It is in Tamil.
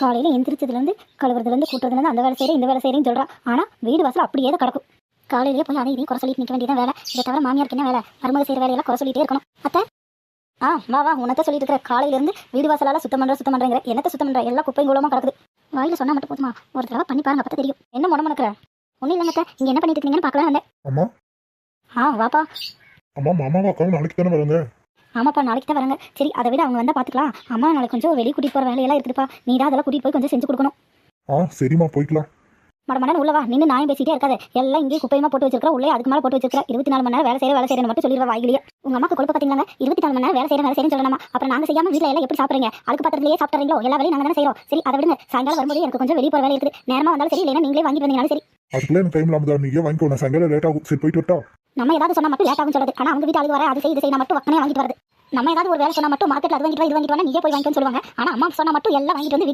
காலையில் எந்திரிச்சதுலேருந்து கழுவுறதுலேருந்து கூட்டுறதுலேருந்து அந்த வேலை செய்கிறேன் இந்த வேலை செய்கிறேன்னு சொல்கிறான். ஆனால் வீடு வாசல் அப்படியே தான் கிடக்கும். காலையிலேயே போய் அதை இதையும் குறை சொல்லிட்டு நிற்க வேண்டியதான் வேலை. இதை தவிர மாமியாருக்கு என்ன வேலை? மருமக செய்கிற வேலையெல்லாம் குறை சொல்லிட்டே இருக்கணும். அத்தை வா உன்னத்தை சொல்லிட்டு இருக்கிற. காலையிலேருந்து வீடு வாசலால் சுத்தம் பண்ணுறேங்கிற. என்னத்தை சுத்தம் பண்ணுற? எல்லாம் குப்பையும் கூலமாக கிடக்குது. வாயில் சொன்னால் மட்டும் போதுமா? ஒரு தடவை பண்ணி பாருங்க, அப்போ தெரியும். என்ன முடமுனக்கிற? ஒன்றும் இல்லைங்க, இங்கே என்ன பண்ணிட்டு இருக்கீங்கன்னு பார்க்கலாம் வந்தேன். அம்மா வாப்பா. அம்மா மாமாவா அக்காவும் நாளைக்கு தானே வரங்க? ஆமாப்பா, நாளைக்கு தான் வராங்க. சரி, அதை விட அவங்க வந்தால் பார்த்துக்கலாம். அம்மா நாளைக்கு கொஞ்சம் வெளியே கூட்டிகிட்டு போகிற வேலையெல்லாம் இருக்குதுப்பா. நீ தான் அதெல்லாம் கூட்டிகிட்டு போய் கொஞ்சம் செஞ்சு கொடுக்கணும். சரிம்மா போய்க்கலாம். மடமடன்னு உள்ளவா நின்று நாயம் பேசிட்டே இருக்காது. எல்லாம் இங்கே குப்பையமா போட்டு வச்சிருக்கா. உள்ளே அதுக்கு மேலே போட்டு வச்சிருக்கா. 24 மணி நேரம் வேலை செய்யறேன்னு மட்டும் சொல்லிடுவா வாயிலேயே. உங்க அம்மாக்கு கொழுப்பு பார்த்தீங்களா? 24 மணி நேரம் வேலை செய்யறேன்னு சொல்லணுமா? அப்புறம் நாங்கள் செய்யாம வீட்டில் எல்லாம் எப்படி சாப்பிட்றீங்க? அதுக்கு பத்திரத்திலேயே சாப்பிட்றீங்களோ? எல்லா வேலையும் நாங்கள் தானே செய்யறோம். சரி, அதை விடுங்க. சாயங்காலம் வரும்போது எனக்கு கொஞ்சம் வெளியே போகிற வேலை இருக்குது. நேரமாக வந்தாலும் சரி, இல்லைன்னா நீங்களே வாங்கிட்டு வந்தீங்கனாலும் சரி. அதுக்குள்ள எனக்கு டைம் இல்லாம நீங்க வாங்கிக்கோ. சாயங்காலம் லேட் ஆகும். சரி போயிட்டு வரட்டா? நம்ம ஏதாவது சொன்னா மட்டும் லேட் ஆகும் சொல்றது. ஆனால் அவங்க வீட்டு ஆளுக்கு வர அது செய்ய மட்டும் வக்கனே வாங்கிட்டு வருது. நம்ம ஏதாவது ஒரு வேலை சொன்னா மட்டும் மார்க்கெட்ல அது வாங்கிட்டு வா இது வாங்கிட்டு வா நீங்க போய் வாங்கிக்கணும்னு சொல்லுவாங்க. ஆனால் அம்மா சொன்னா மட்டும் எல்லாம் வாங்கிட்டு வந்து வீட்டுக்கு